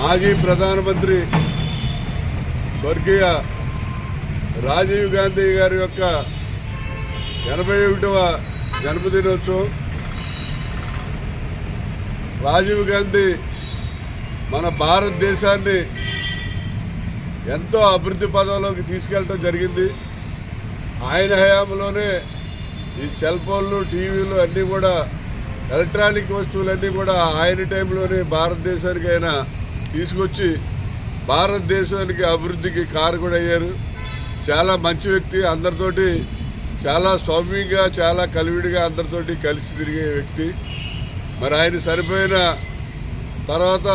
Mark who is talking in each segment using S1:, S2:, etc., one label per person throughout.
S1: మాజీ ప్రధానమంత్రి స్వర్గీయ రాజీవ్ గాంధీ గారి యొక్క 81వ జన్మదినోత్సవం. రాజీవ్ గాంధీ మన భారతదేశాన్ని ఎంతో అభివృద్ధి పదంలోకి తీసుకెళ్ళడం జరిగింది. ఆయన హయాంలోనే ఈ సెల్ ఫోన్లు, టీవీలు అన్నీ కూడా, ఎలక్ట్రానిక్ వస్తువులన్నీ కూడా ఆయన టైంలోనే భారతదేశానికి ఆయన తీసుకొచ్చి భారతదేశానికి అభివృద్ధికి కారకుడయ్యారు. చాలా మంచి వ్యక్తి, అందరితోటి చాలా సౌమ్యంగా, చాలా కలివిడిగా అందరితోటి కలిసి తిరిగే వ్యక్తి. మరి ఆయన చనిపోయిన తర్వాత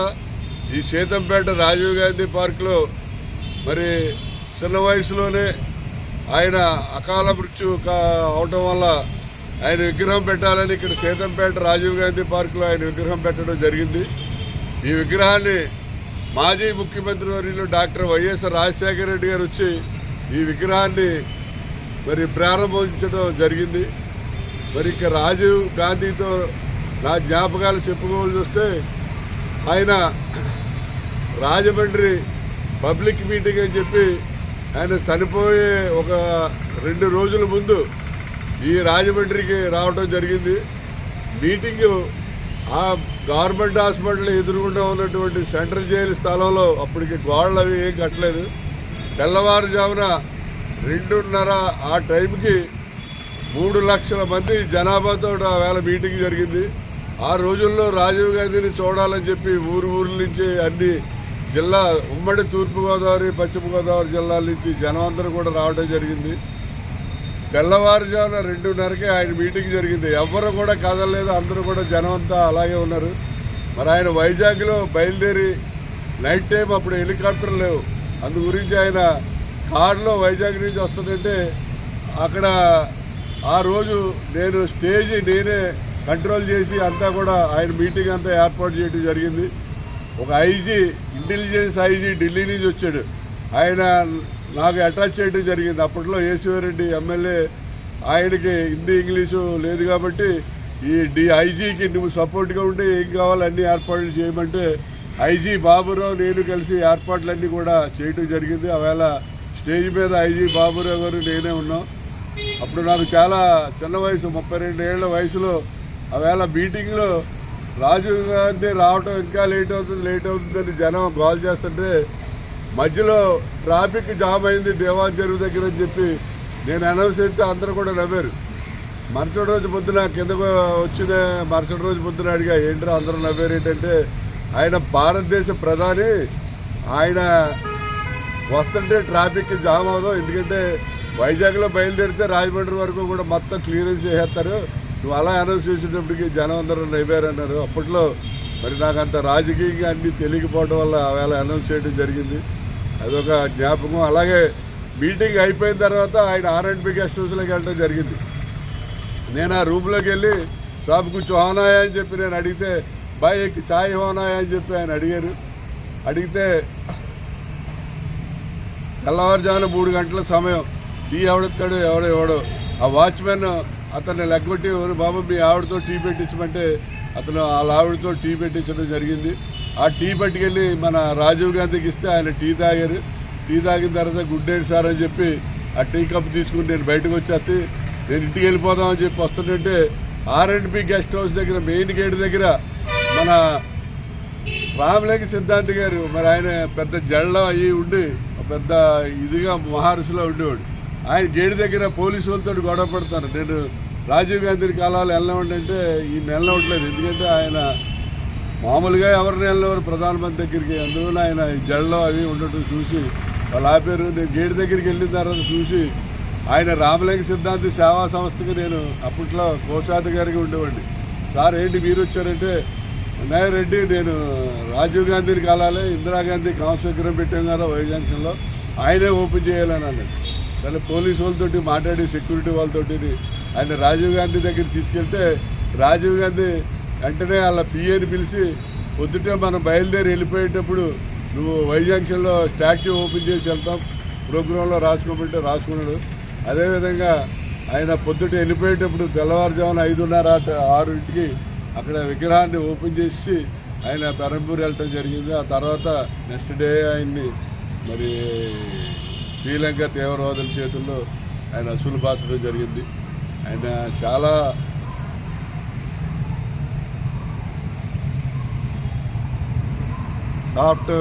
S1: ఈ సీతంపేట రాజీవ్ గాంధీ పార్కులో మరి చిన్న వయసులోనే ఆయన అకాల మృత్యు అవటం వల్ల ఆయన విగ్రహం పెట్టాలని ఇక్కడ సీతంపేట రాజీవ్ గాంధీ పార్కులో ఆయన విగ్రహం పెట్టడం జరిగింది. ఈ విగ్రహాన్ని మాజీ ముఖ్యమంత్రి వర్యులు డాక్టర్ వైఎస్ రాజశేఖర రెడ్డి గారు వచ్చి ఈ విగ్రహాన్ని మరి ప్రారంభించడం జరిగింది. మరి ఇక రాజీవ్ గాంధీతో నా జ్ఞాపకాలు చెప్పుకోవాల్సి వస్తే, ఆయన రాజమండ్రి పబ్లిక్ మీటింగ్ అని చెప్పి ఆయన చనిపోయే ఒక 2 రోజుల ముందు ఈ రాజమండ్రికి రావడం జరిగింది. మీటింగు ఆ గవర్నమెంట్ హాస్పిటల్ ఎదురుగుండా ఉన్నటువంటి సెంట్రల్ జైలు స్థలంలో, అప్పటికి గోడలు అవి ఏం కట్టలేదు. తెల్లవారుజామున 2:30 ఆ టైంకి 3 లక్షల మంది జనాభాతో ఆ వేళ మీటింగ్ జరిగింది. ఆ రోజుల్లో రాజీవ్ గాంధీని చూడాలని చెప్పి ఊర్ల నుంచి అన్ని జిల్లా, ఉమ్మడి తూర్పుగోదావరి, పశ్చిమ గోదావరి జిల్లాల నుంచి జనం అందరూ కూడా రావడం జరిగింది. తెల్లవారుజామున 2:30కే ఆయన మీటింగ్ జరిగింది. ఎవ్వరు కూడా కదలలేదు, అందరూ కూడా జనం అంతా అలాగే ఉన్నారు. మరి ఆయన వైజాగ్లో బయలుదేరి నైట్ టైం అప్పుడు హెలికాప్టర్లు లేవు, అందు గురించి ఆయన కారులో వైజాగ్ నుంచి వస్తుందంటే అక్కడ ఆ రోజు నేను స్టేజ్ నేనే కంట్రోల్ చేసి అంతా కూడా ఆయన మీటింగ్ అంతా ఏర్పాటు చేయడం జరిగింది. ఒక ఐజీ, ఇంటెలిజెన్స్ ఐజీ ఢిల్లీ నుంచి వచ్చాడు. ఆయన నాకు అటాచ్ చేయడం జరిగింది. అప్పట్లో ఏసీవరెడ్డి ఎమ్మెల్యే, ఆయనకి హిందీ ఇంగ్లీషు లేదు కాబట్టి ఈ ఐజీకి నువ్వు సపోర్ట్గా ఉంటే ఏం కావాలి అన్ని ఏర్పాట్లు చేయమంటే ఐజీ బాబురావు నేను కలిసి ఏర్పాట్లన్నీ కూడా చేయడం జరిగింది. ఆవేళ స్టేజ్ మీద ఐజీ బాబురావు గారు నేనే ఉన్నాం. అప్పుడు నాకు చాలా చిన్న వయసు, 32 ఏళ్ల వయసులో ఆవేళ మీటింగ్లో రాజీవ్ గాంధీ రావటం ఇంకా లేట్ అవుతుందని జనం గోల్ చేస్తుంటే మధ్యలో ట్రాఫిక్ జామ్ అయింది దేవాన్ చెరువు దగ్గర అని చెప్పి నేను అనౌన్స్ చేస్తే అందరూ కూడా నవ్వారు. మరుసటి రోజు పొద్దున కిందకు వచ్చిన మరుసటి రోజు పొద్దున అడిగా, ఏంటో అందరూ నవ్వారు ఏంటంటే, ఆయన భారతదేశ ప్రధాని, ఆయన వస్తుంటే ట్రాఫిక్ జామ్ అవ్వదు, ఎందుకంటే వైజాగ్లో బయలుదేరితే రాజమండ్రి వరకు కూడా మొత్తం క్లియరెన్స్ చేసేస్తారు, నువ్వు అలా అనౌన్స్ చేసేటప్పటికి జనం అందరూ నవ్వారన్నారు. అప్పట్లో మరి నాకు అంత రాజకీయంగా అన్నీ తెలియకపోవడం వల్ల ఆవేళ అనౌన్స్ చేయడం జరిగింది. అదొక జ్ఞాపకం. అలాగే మీటింగ్ అయిపోయిన తర్వాత ఆయన R&B గెస్ట్ హౌస్లోకి వెళ్ళడం జరిగింది. నేను ఆ రూమ్లోకి వెళ్ళి సాబ్ కూర్చో హోనాయా అని చెప్పి నేను అడిగితే, బాయ్ ఎక్కి ఛాయ్ హోనాయా అని చెప్పి ఆయన అడిగారు. అడిగితే తెల్లవారుజామున 3 గంటల సమయం, టీ ఎవడెత్తాడు ఎవడో ఆ వాచ్మెన్ అతన్ని లెగ్గొట్టి, బాబు మీ ఆవిడతో టీ పెట్టించమంటే అతను వాళ్ళ ఆవిడతో టీ పెట్టించడం జరిగింది. ఆ టీ పట్టుకెళ్ళి మన రాజీవ్ గాంధీకి ఇస్తే ఆయన టీ తాగారు. టీ తాగిన తర్వాత గుడ్ నైట్ సార్ అని చెప్పి ఆ టీ కప్ తీసుకుని నేను బయటకు వచ్చేస్తే నేను ఇంటికి వెళ్ళిపోదామని చెప్పి వస్తుంటే R&B గెస్ట్ హౌస్ దగ్గర మెయిన్ గేట్ దగ్గర మన రామలింగ సిద్ధాంతి గారు, మరి ఆయన పెద్ద జళ్ళ అయ్యి ఉండి పెద్ద ఇదిగా మహారుషిలో ఉండేవాడు. ఆయన గేట్ దగ్గర పోలీసు వాళ్ళతో గొడవ పడతాను. నేను రాజీవ్ గాంధీ కాలాలు వెళ్ళమంటే ఈయన వెళ్ళవట్లేదు, ఎందుకంటే ఆయన మామూలుగా ఎవరిని వెళ్ళేవారు ప్రధానమంత్రి దగ్గరికి, అందువల్ల ఆయన జళ్ళలో అవి ఉండటం చూసి వాళ్ళు ఆపారు. నేను గేట్ దగ్గరికి వెళ్ళిన తర్వాత చూసి ఆయన రామలింగ సిద్ధాంతి సేవా సంస్థకి నేను అప్పట్లో కోశాధికారిగా ఉండేవాడిని. సార్ ఏంటి మీరు వచ్చారంటే, అన్నయ్య రెడ్డి నేను రాజీవ్ గాంధీని కాలాలి, ఇందిరాగాంధీ కాంస్ విగ్రహం పెట్టాం కదా వై జంక్షన్లో, ఆయనే ఓపెన్ చేయాలని అన్నాడు. కానీ పోలీసు వాళ్ళతోటి మాట్లాడి సెక్యూరిటీ వాళ్ళతోటి ఆయన రాజీవ్ గాంధీ దగ్గర తీసుకెళ్తే రాజీవ్ గాంధీ వెంటనే వాళ్ళ పిఏని పిలిచి, పొద్దుటే మనం బయలుదేరి వెళ్ళిపోయేటప్పుడు నువ్వు వై జంక్షన్లో స్టాచ్యూ ఓపెన్ చేసి వెళ్తాం, ప్రోగ్రాంలో రాసుకోమంటే రాసుకున్నాడు. అదేవిధంగా ఆయన పొద్దుట వెళ్ళిపోయేటప్పుడు తెల్లవారుజామున 5:30, 6కి అక్కడ విగ్రహాన్ని ఓపెన్ చేసి ఆయన పెరంబూర్ వెళ్ళటం జరిగింది. ఆ తర్వాత నెక్స్ట్ డే ఆయన్ని మరి శ్రీలంక తీవ్రవాదుల చేతుల్లో ఆయన అసూలు బాచడం జరిగింది. ఆయన చాలా సాఫ్ట్